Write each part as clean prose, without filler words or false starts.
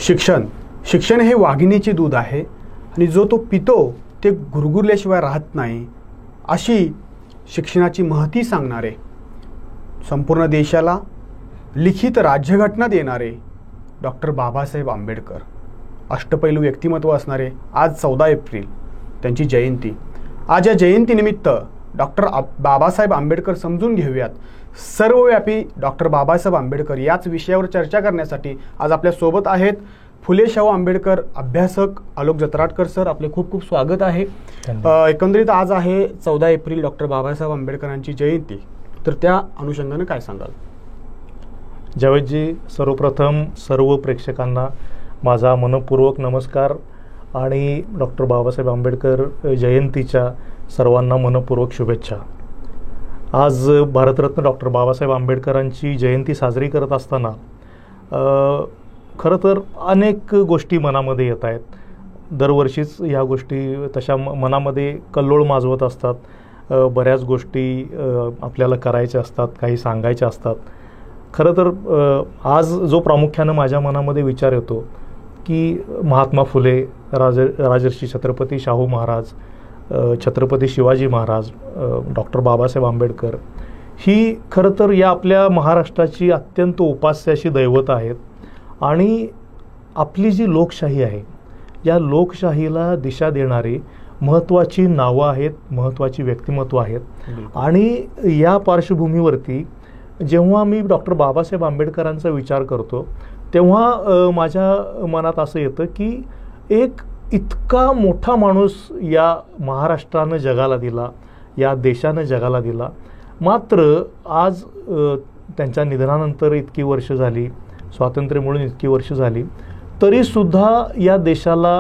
शिक्षण शिक्षण हे वाघिणीचे दूध आहे आणि जो तो पितो ते गुरगुरल्याशिवाय राहत नाही, अशी शिक्षणाची महती सांगणारे, संपूर्ण देशाला लिखित राज्यघटना देणारे डॉक्टर बाबासाहेब आंबेडकर, अष्टपैलू व्यक्तिमत्व असणारे, आज 14 एप्रिल त्यांची जयंती. आज या जयंतीनिमित्त डॉक्टर बाबासाहेब आंबेडकर समजून घेऊयात. सर्वव्यापी डॉक्टर बाबासाहेब आंबेडकर याच विषयावर चर्चा करण्यासाठी आज आपल्या सोबत आहेत फुले शाहू आंबेडकर अभ्यासक आलोक जत्राटकर सर. आपले खूप खूप स्वागत आहे. एकंदरीत आज आहे 14 एप्रिल डॉक्टर बाबासाहेब आंबेडकरांची जयंती, तर त्या अनुषंगाने काय सांगाल? जावेदजी, सर्वप्रथम सर्व प्रेक्षकांना माझा मनपूर्वक नमस्कार आणि डॉक्टर बाबासाहेब आंबेडकर जयंतीच्या सर्वांना मनपूर्वक शुभेच्छा. आज भारतरत्न डॉक्टर बाबासाहेब आंबेडकरांची जयंती साजरी करत असताना खरं तर अनेक गोष्टी मनामध्ये येत आहेत. दरवर्षीच ह्या गोष्टी तशा मनामध्ये कल्लोळ माजवत असतात. बऱ्याच गोष्टी आपल्याला करायच्या असतात, काही सांगायच्या असतात. खरं तर आज जो प्रामुख्यानं माझ्या मनामध्ये विचार येतो की महात्मा फुले, राजर्षी छत्रपती शाहू महाराज, छत्रपती शिवाजी महाराज, डॉक्टर बाबासाहेब आंबेडकर ही खरं तर या आपल्या महाराष्ट्राची अत्यंत उपास्य अशी दैवत आहेत. आणि आपली जी लोकशाही आहे, या लोकशाहीला दिशा देणारी महत्त्वाची नावं आहेत, महत्त्वाची व्यक्तिमत्व आहेत. आणि या पार्श्वभूमीवरती जेव्हा मी डॉक्टर बाबासाहेब आंबेडकरांचा विचार करतो तेव्हा माझ्या मनात असं येतं की एक इतका मोठा माणूस या महाराष्ट्रानं जगाला दिला, या देशानं जगाला दिला, मात्र आज त्यांच्या निधनानंतर इतकी वर्ष झाली, स्वातंत्र्य मिळून इतकी वर्ष झाली, तरीसुद्धा या देशाला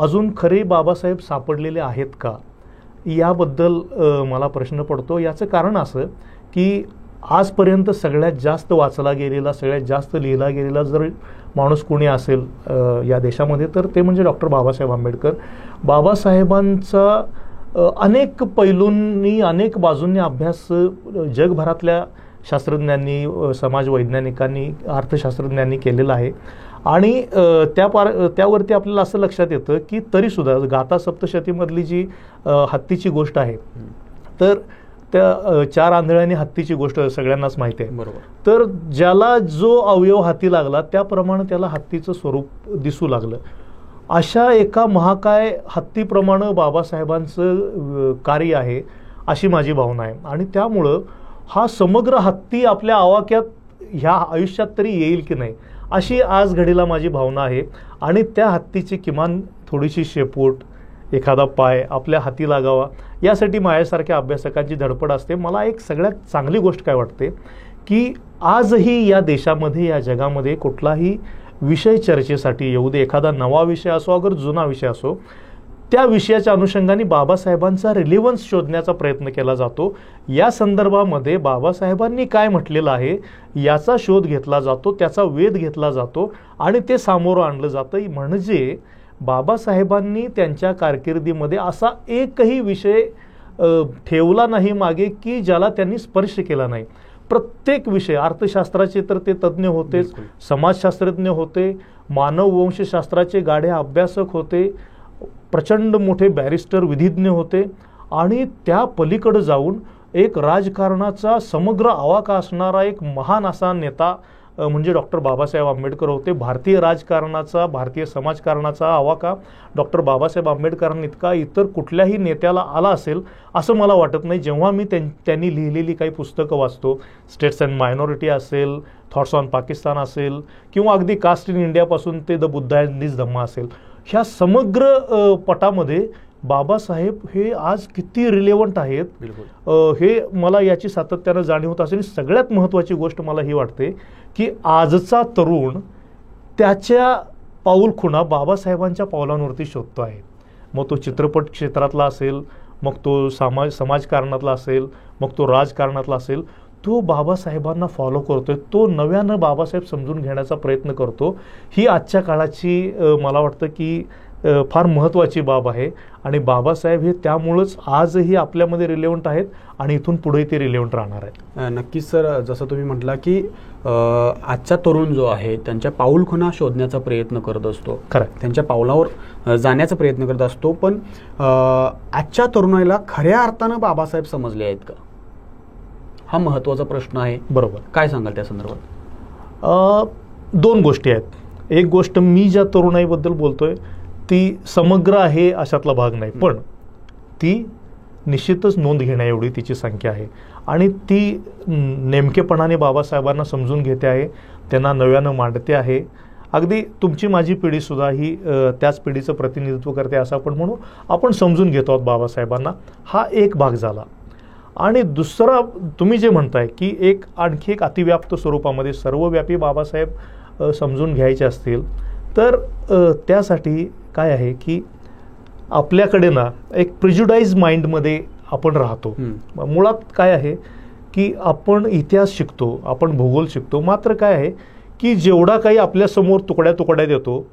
अजून खरे बाबासाहेब सापडलेले आहेत का, याबद्दल मला प्रश्न पडतो. याचं कारण असं की आजपर्यंत सगळ्यात जास्त वाचला गेलेला, सगळ्यात जास्त लिहिला गेलेला जर माणूस कोणी असेल या देशामध्ये तर ते म्हणजे डॉक्टर बाबासाहेब आंबेडकर. बाबासाहेबांचा अनेक पैलूंनी, अनेक बाजूंनी अभ्यास जगभरातल्या शास्त्रज्ञांनी, समाजवैज्ञानिकांनी, अर्थशास्त्रज्ञांनी केलेला आहे. आणि त्यावरती आपल्याला असं लक्षात येतं की तरीसुद्धा गाथा सप्तशतीमधली जी हत्तीची गोष्ट आहे, तर त्या 4 आंधळ्यांनी हत्तीची गोष्ट सगळ्यांनाच माहिती आहे. बरोबर. तर ज्याला जो अवयव हाती लागला त्याप्रमाणे त्याला हत्तीचं स्वरूप दिसू लागलं. अशा एका महाकाय हत्तीप्रमाणे बाबासाहेबांचं कार्य आहे अशी माझी भावना आहे. आणि त्यामुळं हा समग्र हत्ती आपल्या आवाक्यात ह्या आयुष्यात तरी येईल की नाही अशी आज घडीला माझी भावना आहे. आणि त्या हत्तीची किमान थोडीशी शेपूट, एखादा पाय आपल्या हाती लागावा यासाठी माझ्यासारख्या अभ्यासकांची धडपड असते. मला एक सगळ्यात चांगली गोष्ट काय वाटते की आजही या देशामध्ये, या जगामध्ये कुठलाही विषय चर्चेसाठी येऊ दे, एखादा नवा विषय असो अगर जुना विषय असो, त्या विषयाच्या अनुषंगाने बाबासाहेबांचा रिलेव्हन्स शोधण्याचा प्रयत्न केला जातो. या संदर्भामध्ये बाबासाहेबांनी काय म्हटलेलं आहे याचा शोध घेतला जातो, त्याचा वेध घेतला जातो आणि ते सामोरं आणलं जातं. म्हणजे बाबासाहेबांनी त्यांच्या कारकिर्दीमध्ये असा एकही विषय ठेवला नाही मागे की ज्याला त्यांनी स्पर्श केला नाही. प्रत्येक विषय, अर्थशास्त्राचे तर ते तज्ज्ञ होतेच, समाजशास्त्रज्ञ होते, मानववंशशास्त्राचे गाढे अभ्यासक होते, प्रचंड मोठे बॅरिस्टर, विधिज्ञ होते. आणि त्या पलीकडे जाऊन एक राजकारणाचा समग्र आवाका असणारा एक महान असा नेता म्हणजे डॉक्टर बाबासाहेब आंबेडकर होते. भारतीय राजकारणाचा, भारतीय समाजकारणाचा आवाका डॉक्टर बाबासाहेब आंबेडकरांनी इतका इतर कुठल्याही नेत्याला आला असेल असं मला वाटत नाही. जेव्हा मी त्यांनी लिहिलेली काही पुस्तकं वाचतो, स्टेट्स अँड मायनॉरिटी असेल, थॉट्स ऑन पाकिस्तान असेल, किंवा अगदी कास्ट इन इंडियापासून ते द बुद्धा अँड दिस धम्मा असेल, ह्या समग्र पटामध्ये बाबासाहेब हे आज किती रिलेव्हंट आहेत हे मला याची सातत्यानं जाणीव होत असेल. सगळ्यात महत्त्वाची गोष्ट मला ही वाटते की आजचा तरुण त्याच्या पाऊलखुणा बाबासाहेबांच्या पावलांवरती शोधतो आहे. मग तो चित्रपट क्षेत्रातला असेल, मग तो समाजकारणातला असेल, मग तो राजकारणातला असेल, तो बाबासाहेबांना फॉलो करतोय, तो नव्यानं बाबासाहेब समजून घेण्याचा प्रयत्न करतो. ही आजच्या काळाची मला वाटतं की फार महत्त्वाची बाब आहे आणि बाबासाहेब हे त्यामुळंच आजही आपल्यामध्ये रिलेव्हंट आहेत आणि इथून पुढे ते रिलेव्हंट राहणार आहेत. नक्कीच सर, जसं तुम्ही म्हटला की आजचा तरुण जो आहे त्यांच्या पाऊलखुणा शोधण्याचा प्रयत्न करत असतो, खरं, त्यांच्या पावलावर जाण्याचा प्रयत्न करत असतो, पण आजच्या तरुणाला खऱ्या अर्थानं बाबासाहेब समजले आहेत का, हा महत्त्वाचा प्रश्न आहे. बरोबर, काय सांगाल त्या संदर्भात? दोन गोष्टी आहेत. एक गोष्ट, मी ज्या तरुणाईबद्दल बोलतोय ती समग्र आहे अशातला भाग नाही, पण ती निश्चितच नोंद घेण्या एवढी तिची संख्या आहे आणि ती नेमकेपणाने बाबासाहेबांना समजून घेते आहे, त्यांना नव्यानं मांडते आहे. अगदी तुमची माझी पिढीसुद्धा ही त्याच पिढीचं प्रतिनिधित्व करते असं आपण म्हणू. आपण समजून घेतो आहोत बाबासाहेबांना, हा एक भाग झाला. आणि दुसरा, तुम्ही जे म्हणताय की आणखी एक अतिव्याप्त स्वरूपामध्ये सर्वव्यापी बाबासाहेब समजून घ्यायचे असतील तर त्यासाठी काय आहे की आपल्याकडे ना एक प्रिज्युडाइज माइंडमध्ये आपण राहतो. मुळात काय आहे की आपण इतिहास शिकतो, आपण भूगोल शिकतो, मात्र काय आहे की जेवढा काही आपल्यासमोर तुकड्या तुकड्या देतो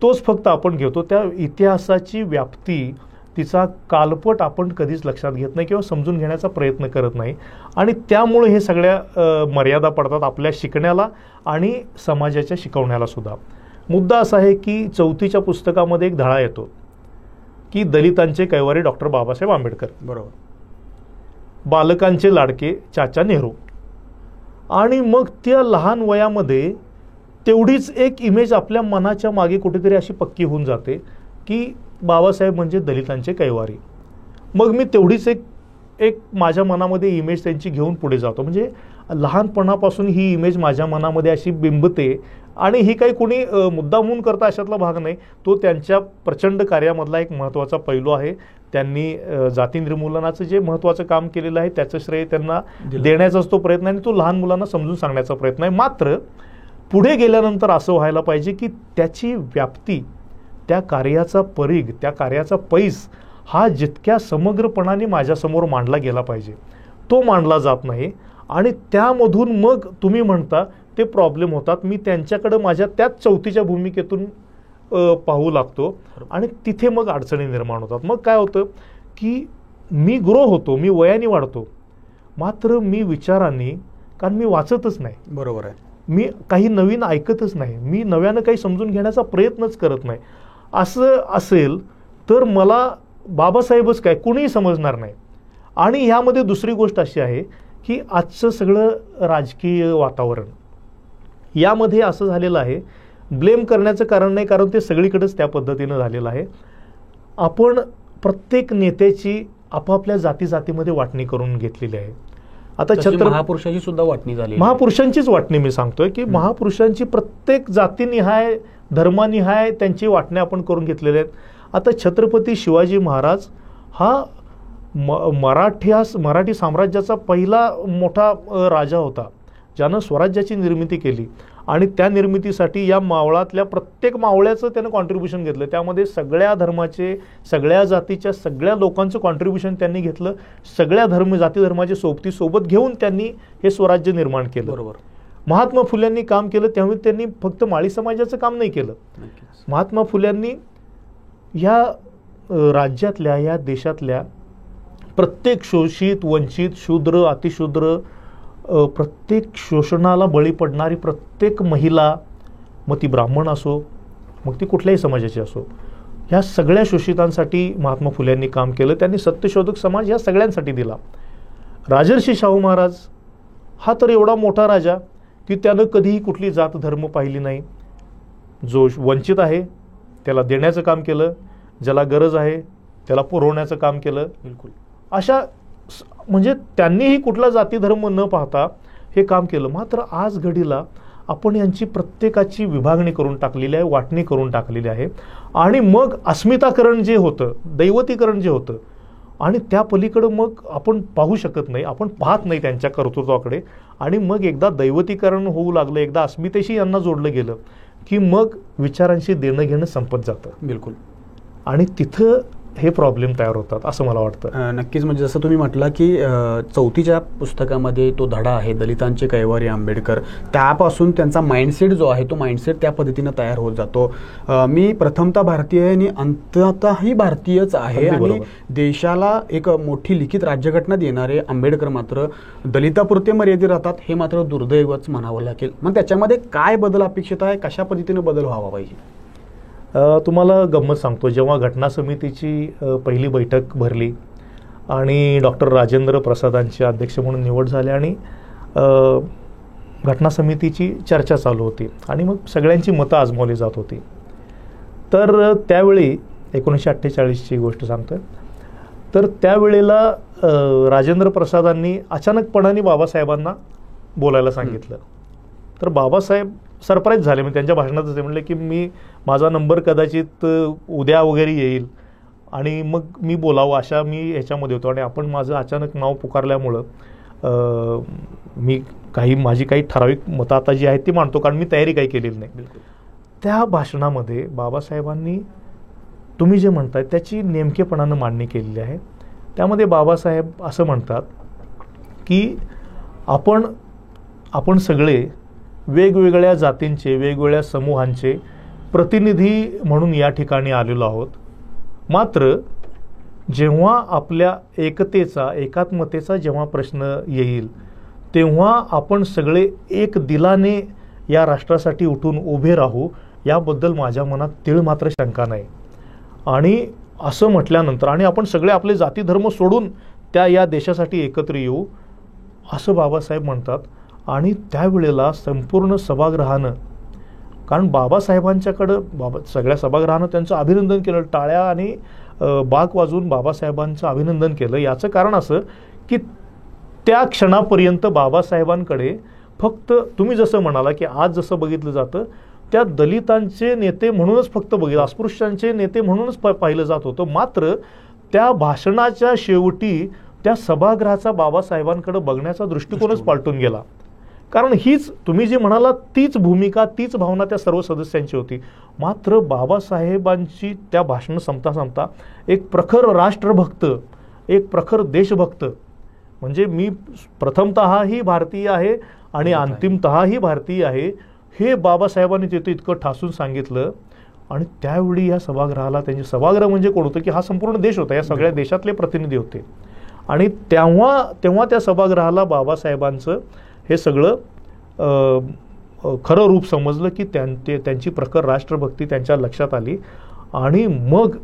तोच फक्त आपण घेतो. त्या इतिहासाची व्याप्ती, तिचा कालपट आपण कधीच लक्षात घेत नाही किंवा समजून घेण्याचा प्रयत्न करत नाही आणि त्यामुळे हे सगळ्या मर्यादा पडतात आपल्या शिकण्याला आणि समाजाच्या शिकवण्याला सुद्धा. मुद्दा असा आहे की 4थीच्या पुस्तकामध्ये एक धडा येतो की दलितांचे कैवारी डॉक्टर बाबासाहेब आंबेडकर, बरोबर, बालकांचे लाडके चाचा नेहरू. आणि मग त्या लहान वयामध्ये तेवढीच एक इमेज आपल्या मनाच्या मागे कुठेतरी अशी पक्की होऊन जाते की बाबासाहेब म्हणजे दलितांचे कैवारी. मग मी तेवढीच एक माझ्या मनामध्ये इमेज त्यांची घेऊन पुढे जातो. म्हणजे लहानपणापासून ही इमेज माझ्या मनामध्ये अशी बिंबते आणि ही काही कोणी मुद्दामून करता अशातला भाग नाही. तो त्यांच्या प्रचंड कार्यामधला एक महत्त्वाचा पैलू आहे. त्यांनी जाती निर्मूलनाचं जे महत्त्वाचं काम केलेलं आहे त्याचं श्रेय त्यांना देण्याचाच तो प्रयत्न आहे आणि तो लहान मुलांना समजून सांगण्याचा प्रयत्न आहे. मात्र पुढे गेल्यानंतर असं व्हायला पाहिजे की त्याची व्याप्ती, त्या कार्याचा परीघ, त्या कार्याचा पैस हा जितक्या समग्रपणाने माझ्यासमोर मांडला गेला पाहिजे तो मांडला जात नाही आणि त्यामधून मग तुम्ही म्हणता ते प्रॉब्लेम होतात. मी त्यांच्याकडं माझ्या त्याच 4थीच्या भूमिकेतून पाहू लागतो आणि तिथे मग अडचणी निर्माण होतात. मग काय होतं की मी ग्रो होतो, मी वयाने वाढतो, मात्र मी विचारांनी, कारण मी वाचतच नाही, बरोबर आहे, मी काही नवीन ऐकतच नाही, मी नव्यानं काही समजून घेण्याचा प्रयत्नच करत नाही. असं असेल तर मला बाबासाहेबच काय कुणीही समजणार नाही. आणि ह्यामध्ये दुसरी गोष्ट अशी आहे की आजचं सगळं राजकीय वातावरण यामध्ये असं झालेलं आहे, ब्लेम करण्याचं कारण नाही, कारण ते सगळीकडेच त्या पद्धतीनं झालेलं आहे. आपण प्रत्येक नेत्याची आपापल्या जातीमध्ये वाटणी करून घेतलेली आहे. आता महापुरुषाची सुद्धा वाटणी झाली, महापुरुषांचीच वाटणी मी सांगतोय की महापुरुषांची प्रत्येक जातीनिहाय, धर्मानिहाय त्यांची वाटणी आपण करून घेतलेल्या आहेत. आता छत्रपती शिवाजी महाराज हा मराठी साम्राज्याचा पहिला मोठा राजा होता ज्यानं स्वराज्याची निर्मिती केली आणि त्या निर्मितीसाठी या मावळातल्या प्रत्येक मावळ्याचं त्यानं कॉन्ट्रीब्युशन घेतलं. त्यामध्ये सगळ्या धर्माचे, सगळ्या जातीच्या, सगळ्या लोकांचं कॉन्ट्रीब्युशन त्यांनी घेतलं. सगळ्या जाती धर्माचे सोबत घेऊन त्यांनी हे स्वराज्य निर्माण केलं. बरोबर. महात्मा फुल्यांनी काम केलं त्यामुळे त्यांनी फक्त माळी समाजाचं काम नाही केलं. महात्मा फुल्यांनी ह्या राज्यातल्या, या देशातल्या प्रत्येक शोषित, वंचित, शूद्र, अतिशूद्र, प्रत्येक शोषणाला बळी पडणारी प्रत्येक महिला, मग ती ब्राह्मण असो, मग ती कुठल्याही समाजाची असो, ह्या सगळ्या शोषितांसाठी महात्मा फुल्यांनी काम केलं. त्यांनी सत्यशोधक समाज ह्या सगळ्यांसाठी दिला. राजर्षी शाहू महाराज हा तर एवढा मोठा राजा की त्यानं कधीही कुठली जात धर्म पाहिली नाही. जो वंचित आहे त्याला देण्याचं काम केलं, ज्याला गरज आहे त्याला पुरवण्याचं काम केलं. बिलकुल. अशा म्हणजे त्यांनीही कुठला जाती धर्म न पाहता हे काम केलं. मात्र आज घडीला आपण यांची प्रत्येकाची विभागणी करून टाकलेली आहे, वाटणी करून टाकलेली आहे आणि मग अस्मिताकरण जे होतं, दैवतीकरण जे होतं आणि त्या पलीकडं मग आपण पाहू शकत नाही, आपण पाहत नाही त्यांच्या कर्तृत्वाकडे आणि मग एकदा दैवतीकरण होऊ लागलं, एकदा अस्मितेशी यांना जोडलं गेलं की मग विचारांशी देणं घेणं संपत जातं. बिलकुल. आणि तिथं हे प्रॉब्लेम तयार होतात असं मला वाटतं. नक्कीच. म्हणजे जसं तुम्ही म्हटलं की 4थीच्या पुस्तकामध्ये तो धडा आहे दलितांचे कैवारी आंबेडकर, त्यापासून त्यांचा माइंडसेट जो आहे तो माइंडसेट त्या पद्धतीनं तयार होत जातो. मी प्रथमतः भारतीय आहे आणि अंततःही भारतीयच आहे आणि देशाला एक मोठी लिखित राज्यघटना देणारे आंबेडकर मात्र दलितापुरते मर्यादित राहतात, हे मात्र दुर्दैवच म्हणावं लागेल. मग त्याच्यामध्ये काय बदल अपेक्षित आहे, कशा पद्धतीने बदल व्हावा पाहिजे? तुम्हाला गंमत सांगतो, जेव्हा घटना समितीची पहिली बैठक भरली आणि डॉक्टर राजेंद्र प्रसादांचे अध्यक्ष म्हणून निवड झाली आणि घटना समितीची चर्चा चालू होती आणि मग सगळ्यांची मतं आजमावली जात होती, तर त्यावेळी 1948ची गोष्ट सांगतोय, तर त्यावेळेला राजेंद्र प्रसादांनी अचानकपणाने बाबासाहेबांना बोलायला सांगितलं. तर बाबासाहेब सरप्राईज झाले. मी त्यांच्या भाषणातच ते म्हणले की माझा नंबर कदाचित उद्या वगैरे येईल आणि मग मी बोलावं अशा मी ह्याच्यामध्ये होतो आणि आपण माझं अचानक नाव पुकारल्यामुळं माझी काही ठराविक मतं आता जी आहेत ती मांडतो, कारण मी तयारी काही केलेली नाही. त्या भाषणामध्ये बाबासाहेबांनी तुम्ही जे म्हणताय त्याची नेमकेपणानं मांडणी केलेली आहे. त्यामध्ये बाबासाहेब असं म्हणतात की आपण सगळे वेगवेगळ्या जातींचे, वेगवेगळ्या समूहांचे प्रतिनिधी म्हणून या ठिकाणी आलेलो आहोत. मात्र जेव्हा आपल्या एकतेचा, एकात्मतेचा जेव्हा प्रश्न येईल तेव्हा आपण सगळे एक दिलाने या राष्ट्रासाठी उठून उभे राहू, याबद्दल माझ्या मनात तीळ मात्र शंका नाही. आणि असं म्हटल्यानंतर आणि आपण सगळे आपले जाती धर्म सोडून या देशासाठी एकत्र येऊ, असं बाबासाहेब म्हणतात. आणि त्यावेळेला संपूर्ण सभागृहानं, कारण बाबासाहेबांच्याकडं सगळ्या सभागृहानं त्यांचं अभिनंदन केलं, टाळ्या आणि बाक वाजवून बाबासाहेबांचं अभिनंदन केलं. याचं कारण असं की त्या क्षणापर्यंत बाबासाहेबांकडे फक्त तुम्ही जसं म्हणाला की आज जसं बघितलं जातं त्या दलितांचे नेते म्हणूनच फक्त अस्पृश्यांचे नेते म्हणूनच पाहिलं जात होतं. मात्र त्या भाषणाच्या शेवटी त्या सभागृहाचा बाबासाहेबांकडे बघण्याचा दृष्टिकोनच पालटून गेला. कारण हीच तुम्ही जे म्हणाला तीच भूमिका, तीच भावना त्या सर्व सदस्यांची होती. मात्र बाबासाहेबांची त्या भाषण संपता एक प्रखर राष्ट्रभक्त, एक प्रखर देशभक्त, म्हणजे मी प्रथमतःही भारतीय आहे आणि अंतिमतःही भारतीय आहे, हे बाबासाहेबांनी तिथे इतकं ठासून सांगितलं. आणि त्यावेळी या सभागृहाला, त्यांचे सभागृह म्हणजे कोण होतं की हा संपूर्ण देश होता, या सगळ्या देशातले प्रतिनिधी होते. आणि तेव्हा त्या सभागृहाला बाबासाहेबांचं हे सगळं खरं रूप समजलं की त्यांची प्रखर राष्ट्रभक्ती त्यांच्या लक्षात आली. आणि मग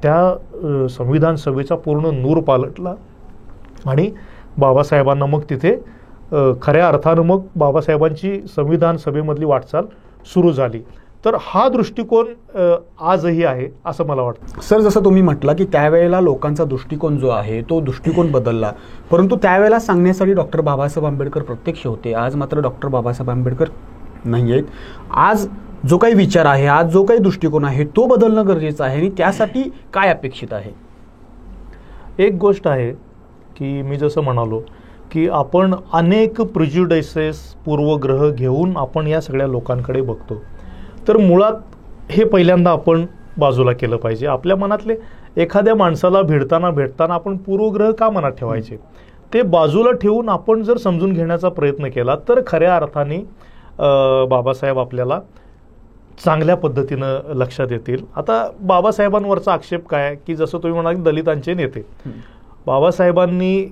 त्या संविधान सभेचा पूर्ण नूर पालटला आणि बाबासाहेबांना मग तिथे खऱ्या अर्थानं मग बाबासाहेबांची संविधान सभेमधली वाटचाल सुरू झाली. तर हा दृष्टिकोन आजही आहे असं मला वाटतं. सर, जसं तुम्ही म्हटलं की त्यावेळेला लोकांचा दृष्टिकोन जो आहे तो दृष्टिकोन बदलला, परंतु त्यावेळेला सांगण्यासाठी डॉक्टर बाबासाहेब आंबेडकर प्रत्यक्ष होते. आज मात्र डॉक्टर बाबासाहेब आंबेडकर नाही आहेत. आज जो काही विचार आहे, आज जो काही दृष्टिकोन आहे तो बदलणं गरजेचं आहे आणि त्यासाठी काय अपेक्षित आहे? एक गोष्ट आहे की मी जसं म्हणालो की आपण अनेक प्रिज्युडायसेस, पूर्वग्रह घेऊन आपण या सगळ्या लोकांकडे बघतो. तर मुळात हे पहिल्यांदा आपण बाजूला केलं पाहिजे. आपल्या मनातले एखाद्या माणसाला भेटताना आपण पूर्वग्रह का मनात ठेवायचे, ते बाजूला ठेवून आपण जर समजून घेण्याचा प्रयत्न केला तर खऱ्या अर्थाने बाबासाहेब आपल्याला चांगल्या पद्धतीनं लक्षात येतील. आता बाबासाहेबांवरचा आक्षेप काय की जसं तुम्ही म्हणाल दलितांचे नेते, बाबासाहेबांनी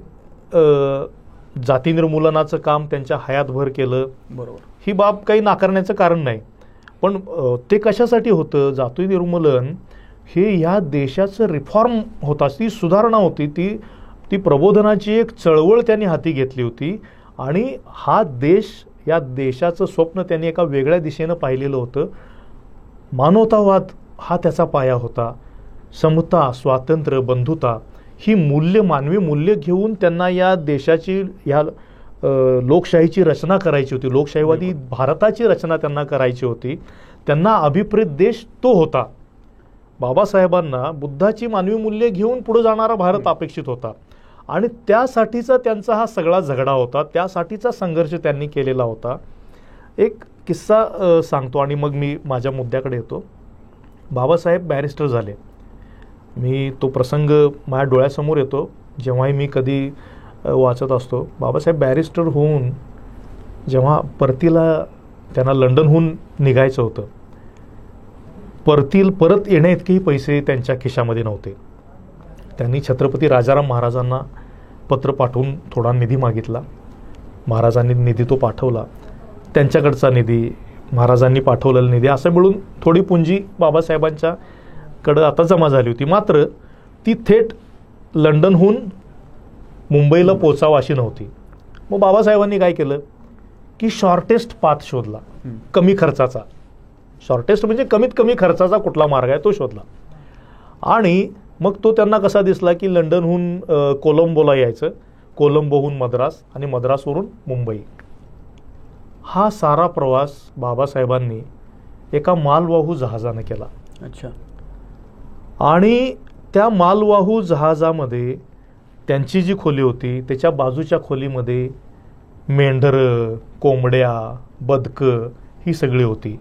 जाती निर्मूलनाचं काम त्यांच्या हयातभर केलं, बरोबर, ही बाब काही नाकारण्याचं कारण नाही. पण ते कशासाठी होतं? जाती निर्मूलन हे या देशाचं रिफॉर्म होता, ती सुधारणा होती, ती प्रबोधनाची एक चळवळ त्यांनी हाती घेतली होती. आणि हा देश, या देशाचं स्वप्न त्यांनी एका वेगळ्या दिशेनं पाहिलेलं होतं. मानवतावाद हा त्याचा पाया होता. समता, स्वातंत्र्य, बंधुता ही मूल्य, मानवी मूल्य घेऊन त्यांना या देशाची, या लोकशाहीची रचना करायची होती. लोकशाहीवादी भारताची रचना त्यांना करायची होती. त्यांना अभिप्रेत देश तो होता. बाबासाहेबांना बुद्धाची मानवी मूल्ये घेऊन पुढे जाणारा भारत अपेक्षित होता. आणि त्यासाठीचा त्यांचा हा सगळा झगडा होता, त्यासाठीचा संघर्ष त्यांनी केलेला होता. एक किस्सा सांगतो आणि मग मी माझ्या मुद्द्याकडे येतो. बाबासाहेब बॅरिस्टर झाले मी तो प्रसंग माझ्या डोळ्यासमोर येतो जेव्हाही मी कधी वाचत असतो. बाबासाहेब बॅरिस्टर होऊन जेव्हा परतीला त्यांना लंडनहून निघायचं होतं, परत येण्या इतकेही पैसे त्यांच्या खिशामध्ये नव्हते. त्यांनी छत्रपती राजाराम महाराजांना पत्र पाठवून थोडा निधी मागितला. महाराजांनी निधी तो पाठवला. त्यांच्याकडचा निधी, महाराजांनी पाठवलेला निधी, असं मिळून थोडी पुंजी बाबासाहेबांच्याकडं आता जमा झाली होती. मात्र ती थेट लंडनहून मुंबईला पोचावं अशी नव्हती. मग बाबासाहेबांनी काय केलं की शॉर्टेस्ट पाथ शोधला, कमी खर्चाचा. शॉर्टेस्ट म्हणजे कमीत कमी खर्चाचा कुठला मार्ग आहे तो शोधला. आणि मग तो त्यांना कसा दिसला की लंडनहून कोलंबोला यायचं, कोलंबोहून मद्रास आणि मद्रासवरून मुंबई. हा सारा प्रवास बाबासाहेबांनी एका मालवाहू जहाजाने केला. अच्छा. आणि त्या मालवाहू जहाजामध्ये त्यांची जी खोली होती त्याच्या बाजूच्या खोलीमध्ये मेंढरं, कोंबड्या, बदकं ही सगळी होती.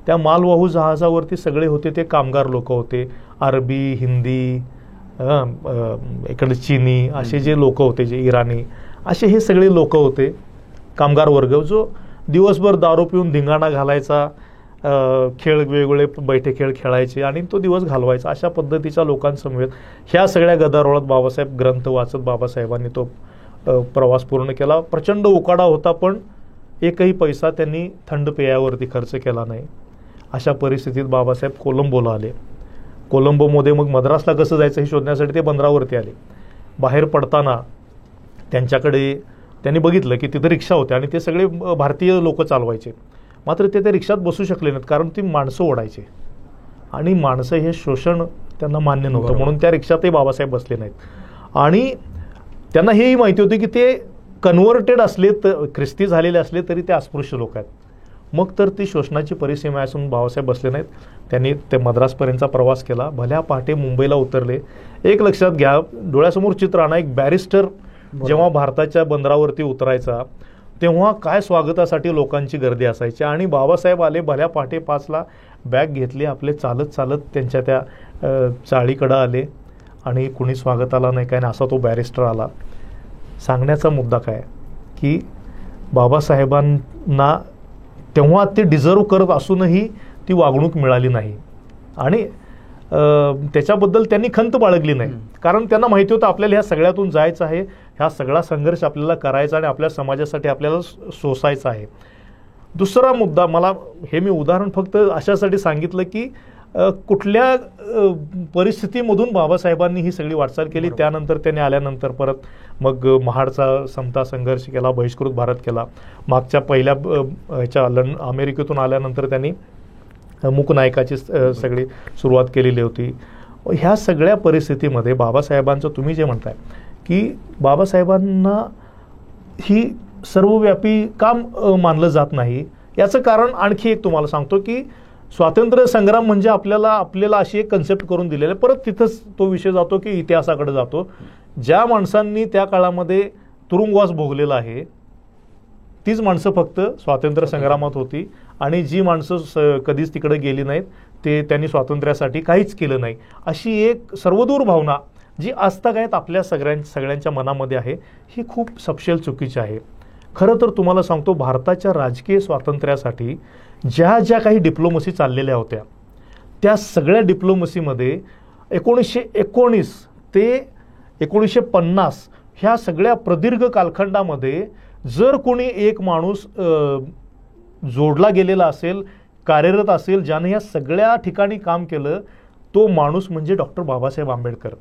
त्या मालवाहू जहाजावरती सगळे होते ते कामगार लोक होते. अरबी, हिंदी, इकडे चीनी असे जे लोक होते, जे इराणी, असे हे सगळे लोक होते, कामगार वर्ग, जो दिवसभर दारू पिऊन धिंगाणा घालायचा, खेळ वेगवेगळे बैठे खेळ खेळायचे आणि तो दिवस घालवायचा. अशा पद्धतीच्या लोकांसमवेत ह्या सगळ्या गदारोळात बाबासाहेब ग्रंथ वाचत बाबासाहेबांनी तो प्रवास पूर्ण केला. प्रचंड उकाडा होता, पण एकही पैसा त्यांनी थंड पेयावरती खर्च केला नाही. अशा परिस्थितीत बाबासाहेब कोलंबोला आले. कोलंबोमध्ये मग मद्रासला कसं जायचं हे शोधण्यासाठी ते बंदरावरती आले. बाहेर पडताना त्यांच्याकडे त्यांनी बघितलं की तिथे रिक्षा होत्या आणि ते सगळे भारतीय लोक चालवायचे. मात्र ते रिक्षात बसू शकले नाहीत, कारण ती माणसं ओढायचे आणि माणसं हे शोषण त्यांना मान्य नव्हतं. म्हणून त्या रिक्षातही बाबासाहेब बसले नाहीत. आणि त्यांना हेही माहिती होते की ते कन्व्हर्टेड असले, तर ख्रिस्ती झालेले असले तरी ते अस्पृश्य लोक आहेत. मग तर ती शोषणाची परिसीमा असून बाबासाहेब बसले नाहीत. त्यांनी ते मद्रासपर्यंतचा प्रवास केला. भल्या पहाटे मुंबईला उतरले. एक लक्षात घ्या, डोळ्यासमोर चित्र आणा, एक बॅरिस्टर जेव्हा भारताच्या बंदरावरती उतरायचा तेव्हा काय स्वागतासाठी लोकांची गर्दी असायची. आणि बाबासाहेब आले भल्या पहाटे 5ला, बॅग घेतली, आपले चालत चालत त्यांच्या त्या चाळीकडं आले आणि कुणी स्वागताला नाही काय नाही, असा तो बॅरिस्टर आला. सांगण्याचा मुद्दा काय की बाबासाहेबांना तेव्हा ते डिझर्व करत असूनही ती वागणूक मिळाली नाही आणि त्याच्याबद्दल त्यांनी खंत बाळगली नाही. कारण त्यांना माहिती होतं आपल्याला ह्या सगळ्यातून जायचं आहे, ह्या सगळा संघर्ष आपल्याला करायचा आणि आपल्या समाजासाठी आपल्याला सोसायचा आहे. दुसरा मुद्दा, मला हे मी उदाहरण फक्त अशासाठी सांगितलं की कुठल्या परिस्थितीमधून बाबासाहेबांनी ही सगळी वाटचाल केली. त्यानंतर त्यांनी आल्यानंतर परत मग महाडचा समता संघर्ष केला, बहिष्कृत भारत केला. मागच्या पहिल्या ह्याच्या अमेरिकेतून आल्यानंतर त्यांनी मूकनायकाची सगळी सुरुवात केलेली होती. ह्या सगळ्या परिस्थितीमध्ये बाबासाहेबांचं, तुम्ही जे म्हणताय की बाबासाहेबांना ही सर्वव्यापी काम मानलं जात नाही, याचं कारण आणखी एक तुम्हाला सांगतो की स्वातंत्र्य संग्राम म्हणजे आपल्याला अशी एक कन्सेप्ट करून दिलेली आहे. परत तिथंच तो विषय जातो की इतिहासाकडे जातो. ज्या माणसांनी त्या काळामध्ये तुरुंगवास भोगलेला आहे तीच माणसं फक्त स्वातंत्र्य संग्रामात होती आणि जी माणसं कधीच तिकडे गेली नाहीत ते त्यांनी स्वातंत्र्यासाठी काहीच केलं नाही, अशी एक सर्वदूर भावना जी आजतागायत आपल्या सगळ्यांच्या मनामध्ये आहे, ही खूप सपशेल चुकीची आहे. खरं तर तुम्हाला सांगतो, भारताच्या राजकीय स्वातंत्र्यासाठी ज्या काही डिप्लोमसी चाललेल्या होत्या त्या सगळ्या डिप्लोमसीमध्ये 1919 ते 1950 ह्या सगळ्या प्रदीर्घ कालखंडामध्ये जर कोणी एक माणूस जोडला गेलेला असेल, कार्यरत असेल, ज्याने ह्या सगळ्या ठिकाणी काम केलं, तो माणूस म्हणजे डॉक्टर बाबासाहेब आंबेडकर.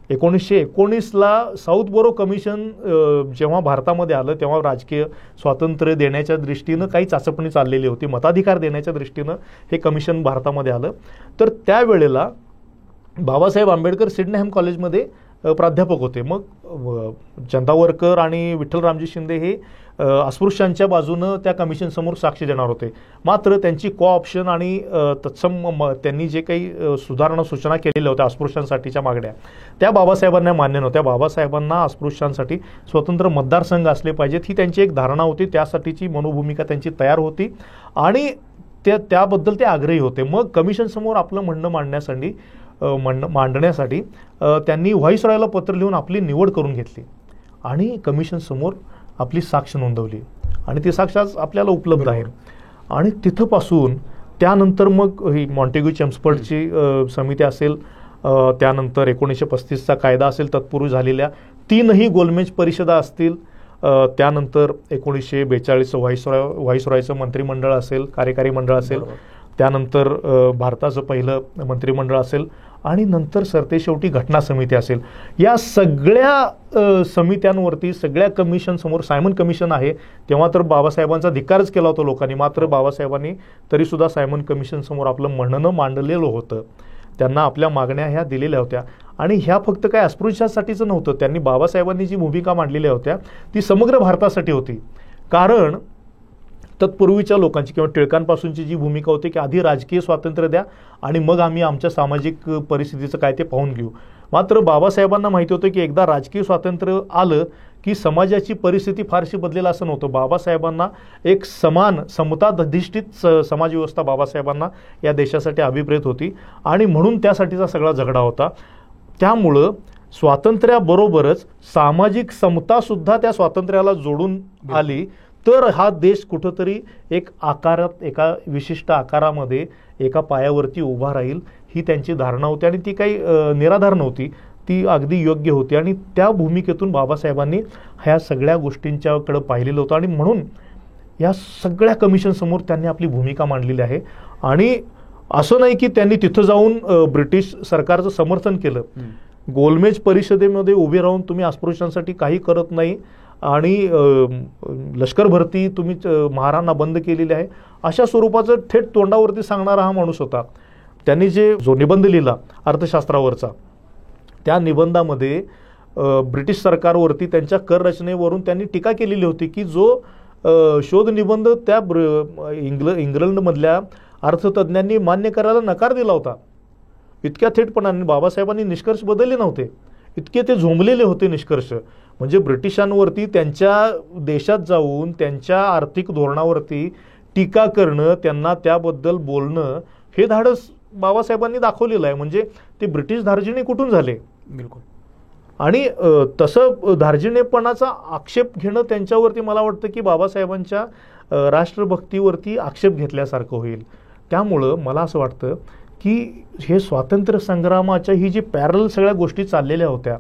1919ला साऊथ बोरो कमिशन जेव्हा भारतामध्ये आलं तेव्हा राजकीय स्वातंत्र्य देण्याच्या दृष्टीनं काही चाचपणी चाललेली होती, मताधिकार देण्याच्या दृष्टीनं हे कमिशन भारतामध्ये आलं. तर त्यावेळेला बाबासाहेब आंबेडकर सिडनेहॅम कॉलेजमध्ये प्राध्यापक होते. मग चंदावरकर आणि विठ्ठलरामजी शिंदे हे अस्पृश्यांच्या बाजूनं त्या कमिशनसमोर साक्ष देणार होते. मात्र त्यांची कोऑप्शन आणि तत्सम त्यांनी जे काही सुधारणा सूचना केलेल्या होत्या अस्पृश्यांसाठीच्या मागण्या, त्या बाबासाहेबांना मान्य नव्हत्या. बाबासाहेबांना अस्पृश्यांसाठी स्वतंत्र मतदारसंघ असले पाहिजेत ही त्यांची एक धारणा होती. त्यासाठीची मनोभूमिका त्यांची तयार होती आणि त्याबद्दल ते आग्रही होते. मग कमिशनसमोर आपलं म्हणणं मांडण्यासाठी मांडण्यासाठी त्यांनी व्हाईसरॉयला पत्र लिहून आपली निवड करून घेतली आणि कमिशनसमोर आपली साक्ष नोंदवली आणि ती साक्ष आज आपल्याला उपलब्ध आहे. आणि तिथंपासून त्यानंतर मग ही मॉन्टेग्यू चेम्सफोर्डची समिती असेल, त्यानंतर 1935चा कायदा असेल, तत्पूर्वी झालेल्या 3 गोलमेज परिषदा असतील, त्यानंतर 1942 व्हाईसरॉयचं मंत्रिमंडळ असेल, कार्यकारी मंडळ असेल, त्यानंतर भारताचं पहिलं मंत्रिमंडळ असेल आणि नंतर सरतेशेवटी घटना समिती असेल. या सगळ्या समित्यांवरती, सगळ्या कमिशनसमोर, सायमन कमिशन आहे तेव्हा तर बाबासाहेबांचा धिक्कारच केला होता लोकांनी, मात्र बाबासाहेबांनी तरीसुद्धा सायमन कमिशनसमोर आपलं म्हणणं मांडलेलं होतं. त्यांना आपल्या मागण्या ह्या दिलेल्या होत्या आणि ह्या फक्त काय अस्पृश्यासाठीचं नव्हतं. त्यांनी बाबासाहेबांनी जी भूमिका मांडलेल्या होत्या ती समग्र भारतासाठी होती. कारण तत्पूर्वीच्या लोकांची किंवा टिळकांपासूनची जी भूमिका होती की आधी राजकीय स्वातंत्र्य द्या आणि मग आम्ही आमच्या सामाजिक परिस्थितीचं काय ते पाहून घेऊ. मात्र बाबासाहेबांना माहिती होतं की एकदा राजकीय स्वातंत्र्य आलं की समाजाची परिस्थिती फारशी बदलेल असं नव्हतं. बाबासाहेबांना एक समान समताधिष्ठित समाजव्यवस्था बाबासाहेबांना या देशासाठी अभिप्रेत होती आणि म्हणून त्यासाठीचा सगळा झगडा होता. त्यामुळं स्वातंत्र्याबरोबरच सामाजिक समतासुद्धा त्या स्वातंत्र्याला जोडून आली तर हा देश कुठंतरी एक आकारात, एका विशिष्ट आकारामध्ये एका पायावरती उभा राहील ही त्यांची धारणा होती आणि ती काही निराधार नव्हती, ती अगदी योग्य होती. आणि त्या भूमिकेतून बाबासाहेबांनी ह्या सगळ्या गोष्टींच्याकडे पाहिलेलं होतं आणि म्हणून या सगळ्या कमिशनसमोर त्यांनी आपली भूमिका मांडलेली आहे. आणि असं नाही की त्यांनी तिथं जाऊन ब्रिटिश सरकारचं समर्थन केलं. गोलमेज परिषदेमध्ये उभे राहून तुम्ही अस्पृश्यांसाठी काही करत नाही आणि लष्कर भरती तुम्ही महारांना बंद केलेली आहे अशा स्वरूपाचं थेट तोंडावरती सांगणारा हा माणूस होता. त्यांनी जो निबंध लिहिला अर्थशास्त्रावरचा, त्या निबंधामध्ये ब्रिटिश सरकारवरती त्यांच्या कर रचनेवरून त्यांनी टीका केलेली होती की जो शोध निबंध त्या इंग्लंडमधल्या अर्थतज्ञांनी मान्य करायला नकार दिला होता. इतक्या थेटपणाने बाबासाहेबांनी निष्कर्ष बदलले नव्हते, इतके ते झोंबलेले होते निष्कर्ष. म्हणजे ब्रिटिशांवरती त्यांच्या देशात जाऊन त्यांच्या आर्थिक धोरणावरती टीका करणं, त्यांना त्याबद्दल बोलणं, हे धाडस बाबासाहेबांनी दाखवलेलं आहे. म्हणजे ते ब्रिटिश धार्जिणे कुठून झाले. बिलकुल. आणि तसं धार्जिणेपणाचा आक्षेप घेणं त्यांच्यावरती मला वाटतं की बाबासाहेबांच्या राष्ट्रभक्तीवरती आक्षेप घेतल्यासारखं होईल. त्यामुळं मला असं वाटतं की हे स्वातंत्र्य संग्रामाच्या ही जी पॅरल सगळ्या गोष्टी चाललेल्या होत्या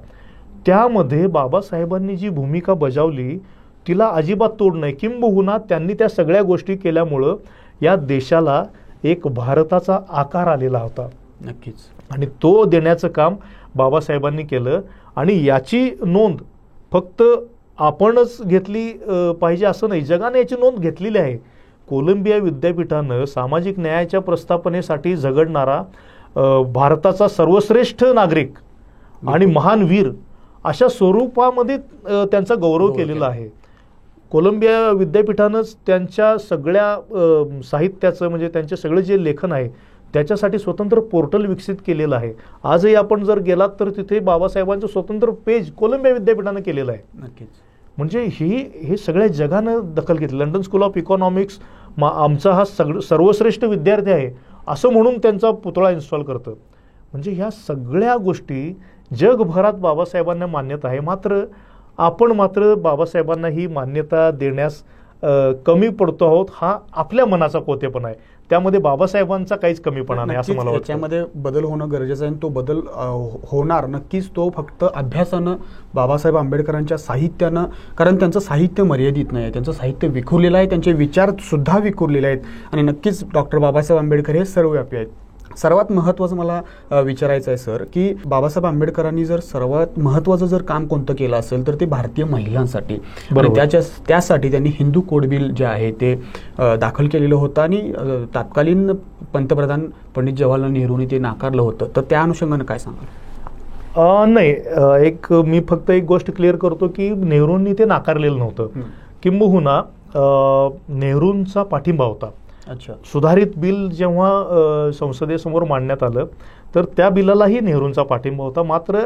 त्यामध्ये बाबासाहेबांनी जी भूमिका बजावली तिला अजिबात तोड नाही. किंबहुना त्यांनी त्या सगळ्या गोष्टी केल्यामुळं या देशाला एक भारताचा आकार आलेला होता. नक्कीच. आणि तो देण्याचं काम बाबासाहेबांनी केलं आणि याची नोंद फक्त आपणच घेतली पाहिजे असं नाही, जगाने याची नोंद घेतलेली आहे. कोलंबिया विद्यापीठानं सामाजिक न्यायाच्या प्रस्थापनेसाठी झगडणारा भारताचा सर्वश्रेष्ठ नागरिक आणि महान वीर अशा स्वरूपामध्ये त्यांचा गौरव केलेला आहे. कोलंबिया विद्यापीठानंच त्यांच्या सगळ्या साहित्याचं म्हणजे त्यांचे सगळं जे लेखन आहे त्याच्यासाठी स्वतंत्र पोर्टल विकसित केलेलं आहे. आजही आपण जर गेलात तर तिथे बाबासाहेबांचं स्वतंत्र पेज कोलंबिया विद्यापीठानं केलेलं आहे. नक्कीच. म्हणजे हे सगळ्या जगानं दखल घेतली. लंडन स्कूल ऑफ इकॉनॉमिक्स आमचा हा सर्वश्रेष्ठ विद्यार्थी आहे असं म्हणून त्यांचा पुतळा इन्स्टॉल करतं. म्हणजे ह्या सगळ्या गोष्टी जगभरात बाबासाहेबांना मान्यता आहे. मात्र आपण बाबासाहेबांना ही मान्यता देण्यास कमी पडतो आहोत. हा आपल्या मनाचा कोतेपणा आहे. त्यामध्ये बाबासाहेबांचा काहीच कमीपणा नाही असं मला वाटतं. त्याच्यामध्ये बदल होणं गरजेचं आहे आणि तो बदल होणार नक्कीच. तो फक्त अभ्यासानं, बाबासाहेब आंबेडकरांच्या साहित्यानं, कारण त्यांचं साहित्य मर्यादित नाही आहे, त्यांचं साहित्य विखुरलेलं आहे, त्यांचे विचारसुद्धा विखुरलेले आहेत आणि नक्कीच डॉक्टर बाबासाहेब आंबेडकर हे सर्वव्यापी आहेत. सर्वात महत्त्वाचं मला विचारायचं आहे सर की बाबासाहेब आंबेडकरांनी जर सर्वात महत्त्वाचं जर काम कोणतं केलं असेल तर ते भारतीय महिलांसाठी. त्यासाठी त्यांनी हिंदू कोड बिल जे आहे ते दाखल केलेलं होतं आणि तत्कालीन पंतप्रधान पंडित जवाहरलाल नेहरूंनी ते नाकारलं होतं. तर त्या अनुषंगानं काय सांगाल? नाही, मी फक्त एक गोष्ट क्लिअर करतो की नेहरूंनी ते नाकारलेलं नव्हतं. किंबहुना नेहरूंचा पाठिंबा होता. अच्छा. सुधारित बिल जेव्हा संसदेसमोर मांडण्यात आलं तर त्या बिलालाही नेहरूंचा पाठिंबा होता. मात्र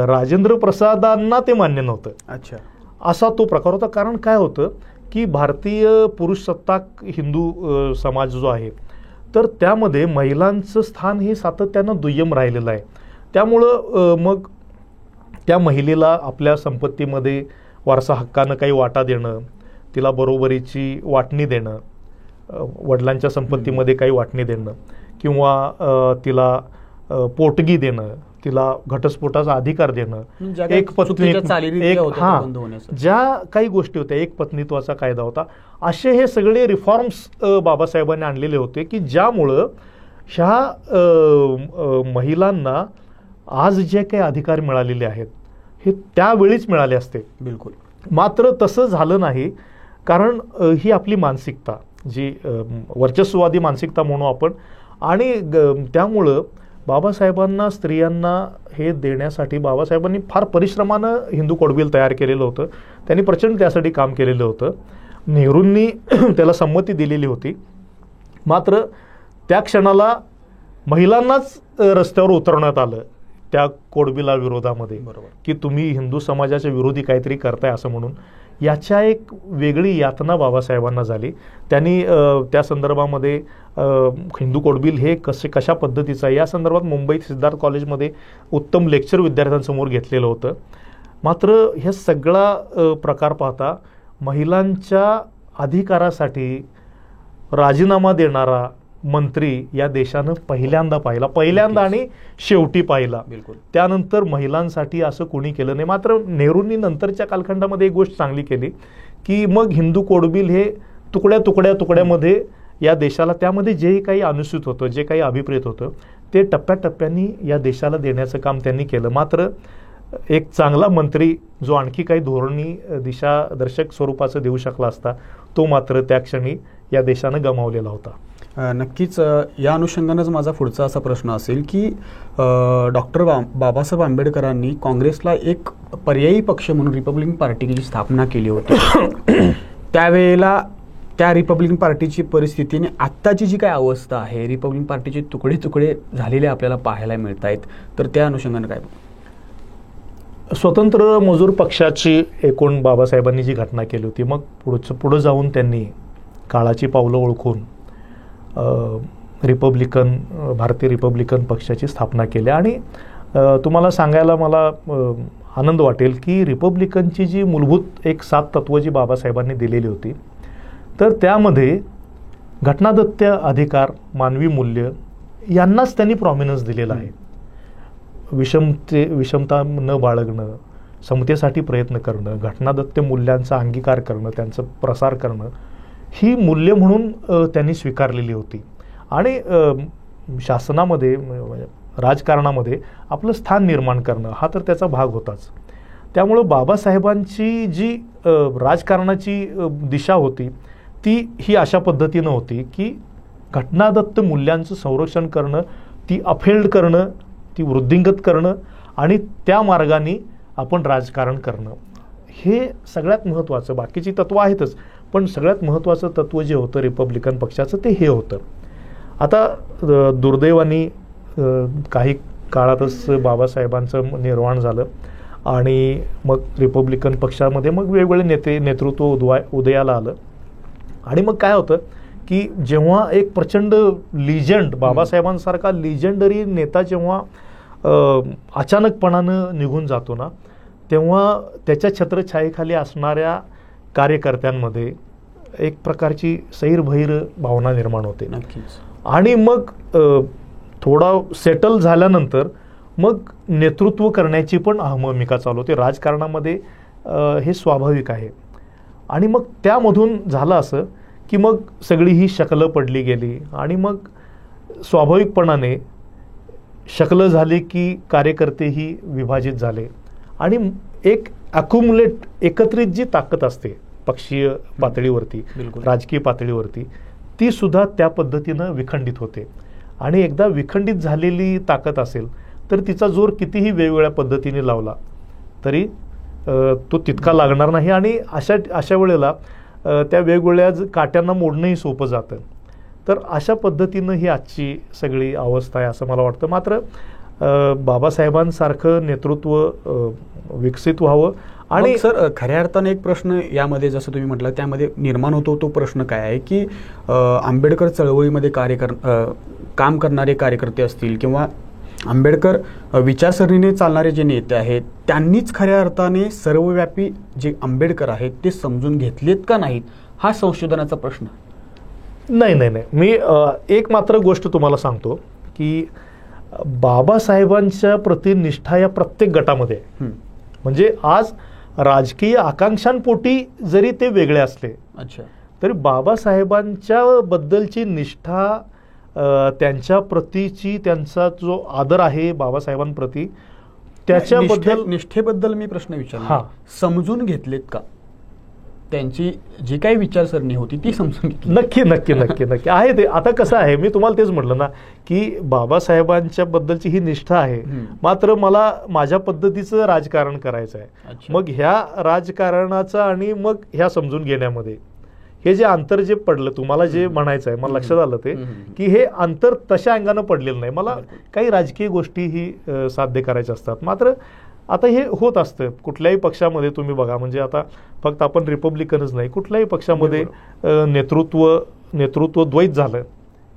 राजेंद्र प्रसादांना ते मान्य नव्हतं. अच्छा. असा तो प्रकार होता. कारण काय होतं की भारतीय पुरुषसत्ताक हिंदू समाज जो आहे तर त्यामध्ये महिलांचं स्थान हे सातत्यानं दुय्यम राहिलेलं आहे. त्यामुळं मग त्या महिलेला आपल्या संपत्तीमध्ये वारसा हक्कानं काही वाटा देणं, तिला बरोबरीची वाटणी देणं, वडिलांच्या संपत्तीमध्ये काही वाटणी देणं, किंवा तिला पोटगी देणं, तिला घटस्फोटाचा अधिकार देणं, एक पत्नी, ज्या काही गोष्टी होत्या, एक पत्नीत्वाचा कायदा होता, असे हे सगळे रिफॉर्म्स बाबासाहेबांनी आणलेले होते की ज्यामुळं ह्या महिलांना आज जे काही अधिकार मिळालेले आहेत हे त्यावेळीच मिळाले असते. बिलकुल. मात्र तसं झालं नाही, कारण ही आपली मानसिकता, जी वर्चस्ववादी मानसिकता म्हणू आपण, आणि त्यामुळं बाबासाहेबांना स्त्रियांना हे देण्यासाठी बाबासाहेबांनी फार परिश्रमानं हिंदू कोड बिल तयार केलेलं होतं. त्यांनी प्रचंड त्यासाठी काम केलेलं होतं. नेहरूंनी त्याला संमती दिलेली होती. मात्र त्या क्षणाला महिलांनाच रस्त्यावर उतरवण्यात आलं त्या कोडबिला विरोधामध्ये, की तुम्ही हिंदू समाजाच्या विरोधी काहीतरी करताय असं म्हणून. याच्या एक वेगळी यातना बाबासाहेबांना झाली. त्यांनी त्या संदर्भामध्ये हिंदू कोडबिल हे कशा पद्धतीचं आहे या संदर्भात मुंबईत सिद्धार्थ कॉलेजमध्ये उत्तम लेक्चर विद्यार्थ्यांसमोर घेतलेलं होतं. मात्र हे सगळा प्रकार पाहता महिलांच्या अधिकारासाठी राजीनामा देणारा मंत्री या देशानं पहिल्यांदा आणि शेवटी पाहिला. त्यानंतर महिलांसाठी असं कोणी केलं नाही. मात्र नेहरूंनी नंतरच्या कालखंडामध्ये एक गोष्ट चांगली केली की मग हिंदू कोडबिल हे तुकड्यामध्ये या देशाला, त्यामध्ये जेही काही अनुसूचित होतं, जे काही अभिप्रेत होतं, ते टप्प्याटप्प्यांनी या देशाला देण्याचं काम त्यांनी केलं. मात्र एक चांगला मंत्री जो आणखी काही धोरणी दिशादर्शक स्वरूपाचं देऊ शकला असता, तो मात्र त्या क्षणी या देशानं गमावलेला होता. नक्कीच. या अनुषंगानंच माझा पुढचा असा प्रश्न असेल की डॉक्टर बाबासाहेब आंबेडकरांनी काँग्रेसला एक पर्यायी पक्ष म्हणून रिपब्लिकन पार्टीची स्थापना केली होती. त्यावेळेला त्या रिपब्लिकन पार्टीची परिस्थितीने आत्ताची जी काही अवस्था आहे, रिपब्लिकन पार्टीचे तुकडे तुकडे झालेले आपल्याला पाहायला मिळत आहेत, तर त्या अनुषंगानं काय? स्वतंत्र मजूर पक्षाची एकूण बाबासाहेबांनी जी घटना केली होती, मग पुढं जाऊन त्यांनी काळाची पावलं ओळखून भारतीय रिपब्लिकन पक्षाची स्थापना केली. आणि तुम्हाला सांगायला मला आनंद वाटेल की रिपब्लिकनची जी मूलभूत एक 7 तत्व जी बाबासाहेबांनी दिलेली होती, तर त्यामध्ये घटनादत्त अधिकार, मानवी मूल्य यांनाच त्यांनी प्रॉमिनन्स दिलेला आहे. विषमता न बाळगणं, समतेसाठी प्रयत्न करणं, घटनादत्त मूल्यांचा अंगीकार करणं, त्यांचं प्रसार करणं, ही मूल्य म्हणून त्यांनी स्वीकारलेली होती. आणि शासनामध्ये, राजकारणामध्ये आपलं स्थान निर्माण करणं हा तर त्याचा भाग होताच. त्यामुळं बाबासाहेबांची जी राजकारणाची दिशा होती ही अशा पद्धतीनं होती की घटनादत्त मूल्यांचं संरक्षण करणं, ती अपहेल्ड करणं, ती वृद्धिंगत करणं आणि त्या मार्गाने आपण राजकारण करणं, हे सगळ्यात महत्त्वाचं. बाकीची तत्त्व आहेतच, पण सगळ्यात महत्त्वाचं तत्त्व जे होतं रिपब्लिकन पक्षाचं ते हे होतं. आता दुर्दैवाने काही काळातच बाबासाहेबांचं निर्वाण झालं आणि मग रिपब्लिकन पक्षामध्ये मग वेगवेगळे नेतृत्व उदयाला आलं. आणि मग काय होतं की जेव्हा एक प्रचंड लिजंड, बाबासाहेबांसारखा लिजंडरी नेता जेव्हा अचानकपणानं निघून जातो ना, तेव्हा त्याच्या छत्रछायेखाली असणाऱ्या कार्यकर्त्यांमध्ये एक प्रकारची सैरभैर भावना निर्माण होते. नक्कीच. आणि मग थोडा सेटल झाल्यानंतर मग नेतृत्व करण्याची पण अहममिका चालू होते राजकारणामध्ये, हे स्वाभाविक आहे. आणि मग त्यामधून झालं असं की मग सगळी ही शकलं पडली गेली आणि मग स्वाभाविकपणाने शकलं झाली की कार्यकर्तेही विभाजित झाले आणि एक एकत्रित जी ताकद असते पक्षीय पातळीवरती, राजकीय पातळीवरती, ती सुद्धा त्या पद्धतीनं विखंडित होते. आणि एकदा विखंडित झालेली ताकद असेल तर तिचा जोर कितीही वेगवेगळ्या पद्धतीने लावला तरी तो तितका लागणार नाही. आणि अशा वेळेला त्या वेगवेगळ्या काट्यांना मोडणंही सोपं जातं. तर अशा पद्धतीनं ही आजची सगळी अवस्था आहे असं मला वाटतं. मात्र बाबासाहेबांसारखं नेतृत्व विकसित व्हावं. आणि सर खऱ्या अर्थाने एक प्रश्न यामध्ये जसं तुम्ही म्हटलं त्यामध्ये निर्माण होतो, तो प्रश्न काय आहे की आंबेडकर चळवळीमध्ये काम करणारे कार्यकर्ते असतील किंवा आंबेडकर विचारसरणीने चालणारे जे नेते आहेत त्यांनीच खऱ्या अर्थाने सर्वव्यापी जे आंबेडकर आहेत ते समजून घेतलेत का नाहीत, हा संशोधनाचा प्रश्न. नाही, मी एक मात्र गोष्ट तुम्हाला सांगतो की बाबासाहेबांच्या प्रति निष्ठा या प्रत्येक गटामध्ये आहे. म्हणजे आज राजकीय आकांक्षांपोटी जरी ते वेगळे असले तरी बाबासाहेबांच्या बद्दलची निष्ठा, त्यांच्या प्रतीची त्यांचा जो आदर आहे बाबासाहेबांप्रती, त्याच्याबद्दल निष्ठेबद्दल मी प्रश्न विचारला, समजून घेतलेत का? त्यांची जी काही विचारसरणी होती ती समजून घेतली? नक्की आहे ते. आता कसं आहे, मी तुम्हाला तेच म्हटलं ना की बाबासाहेबांच्या बद्दलची ही निष्ठा आहे, मात्र मला माझ्या पद्धतीचं राजकारण करायचं आहे. मग ह्या राजकारणाचं आणि मग ह्या समजून घेण्यामध्ये हे जे अंतर जे पडलं, तुम्हाला जे म्हणायचं आहे मला लक्षात आलं ते की हे अंतर तशा अंगानं पडलेलं नाही. मला काही राजकीय गोष्टी ही साध्य करायच्या असतात. मात्र आता हे होत असतं कुठल्याही पक्षामध्ये. तुम्ही बघा, म्हणजे आता फक्त आपण रिपब्लिकनच नाही, कुठल्याही पक्षामध्ये नेतृत्व द्वैत झालं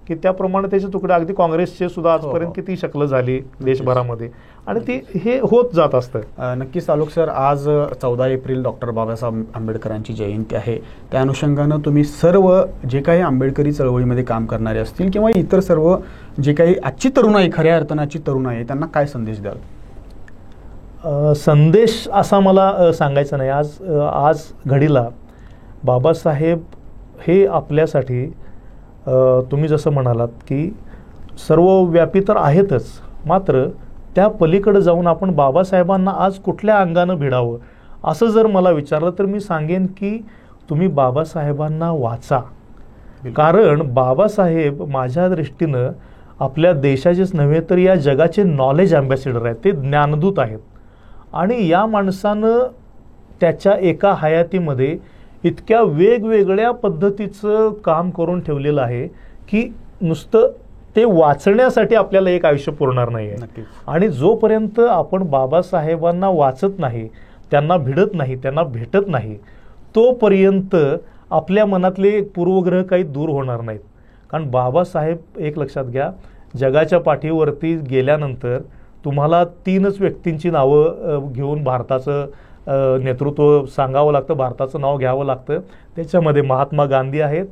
की त्याप्रमाणे त्याचे तुकडे, अगदी काँग्रेसचे सुद्धा आजपर्यंत किती शकलं झाली देशभरामध्ये, आणि ती हे होत जात असतं. नक्कीच आलोक सर, आज 14 एप्रिल डॉक्टर बाबासाहेब आंबेडकरांची जयंती आहे. त्या अनुषंगानं तुम्ही सर्व जे काही आंबेडकरी चळवळीमध्ये काम करणारे असतील किंवा इतर सर्व जे काही आजची तरुणाई, खऱ्या अर्थानाची तरुणाई आहे, त्यांना काय संदेश द्याल? संदेश असा मला सांगायचा नाही. आज घडीला बाबासाहेब हे आपल्यासाठी, तुम्ही जसं म्हणालात की सर्वव्यापी तर आहेतच, मात्र त्या पलीकडे जाऊन आपण बाबासाहेबांना आज कुठल्या अंगानं भिडावं असं जर मला विचारलं तर मी सांगेन की तुम्ही बाबासाहेबांना वाचा. कारण बाबासाहेब माझ्या दृष्टीनं आपल्या देशाचेच नव्हे तर या जगाचे नॉलेज अँबॅसिडर आहेत, ते ज्ञानदूत आहेत. आणि या माणसानं त्याच्या एका हयातीमध्ये इतक्या वेगवेगळ्या पद्धतीचं काम करून ठेवलेलं आहे की नुसतं ते वाचण्यासाठी आपल्याला एक आयुष्य पुरणार नाही आहे. आणि जोपर्यंत आपण बाबासाहेबांना वाचत नाही, त्यांना भिडत नाही, त्यांना भेटत नाही, तोपर्यंत आपल्या मनातले पूर्वग्रह काही दूर होणार नाहीत. कारण बाबासाहेब, एक लक्षात घ्या, जगाच्या पाठीवरती गेल्यानंतर तुम्हाला 3च व्यक्तींची नावं घेऊन भारताचं नेतृत्व सांगावं लागतं, भारताचं नाव घ्यावं लागतं. त्याच्यामध्ये महात्मा गांधी आहेत,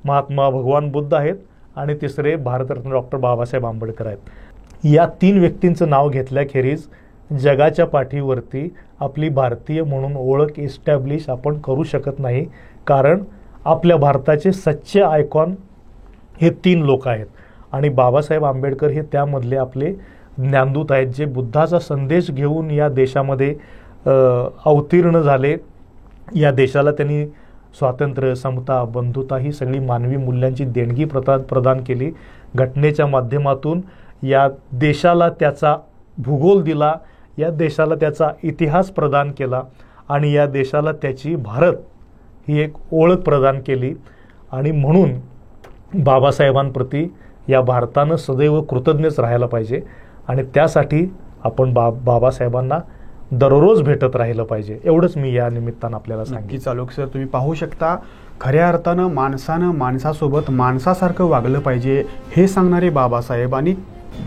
महात्मा भगवान बुद्ध आहेत आणि तिसरे भारतरत्न डॉक्टर बाबासाहेब आंबेडकर आहेत. या 3 व्यक्तींचं नाव घेतल्याखेरीज जगाच्या पाठीवरती आपली भारतीय म्हणून ओळख इस्टॅब्लिश आपण करू शकत नाही. कारण आपल्या भारताचे सच्चे आयकॉन हे 3 लोक आहेत आणि बाबासाहेब आंबेडकर हे त्यामधले आपले ज्ञानदूत आहेत, जे बुद्धाचा संदेश घेऊन या देशामध्ये अवतीर्ण झाले. या देशाला त्यांनी स्वातंत्र्य, समता, बंधुता ही सगळी मानवी मूल्यांची देणगी प्रदान केली. घटनेच्या माध्यमातून या देशाला त्याचा भूगोल दिला, या देशाला त्याचा इतिहास प्रदान केला आणि या देशाला त्याची भारत ही एक ओळख प्रदान केली. आणि म्हणून बाबासाहेबांप्रती या भारतानं सदैव कृतज्ञच राहायला पाहिजे आणि त्यासाठी आपण बाबासाहेबांना दररोज भेटत राहिलं पाहिजे. एवढंच मी या निमित्तानं आपल्याला सांगितलं. नक्कीच आलोक सर, तुम्ही पाहू शकता खऱ्या अर्थानं माणसानं माणसासोबत माणसासारखं वागलं पाहिजे हे सांगणारे बाबासाहेब आणि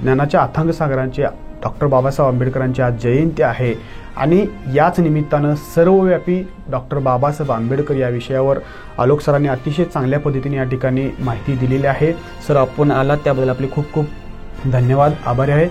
ज्ञानाच्या अथांग सागरांचे डॉक्टर बाबासाहेब आंबेडकरांची आज जयंती आहे आणि याच निमित्तानं सर्वव्यापी डॉक्टर बाबासाहेब आंबेडकर या विषयावर आलोक सरांनी अतिशय चांगल्या पद्धतीने या ठिकाणी माहिती दिलेली आहे. सर, आपण आलात त्याबद्दल आपले खूप खूप धन्यवाद, आभारी आहे.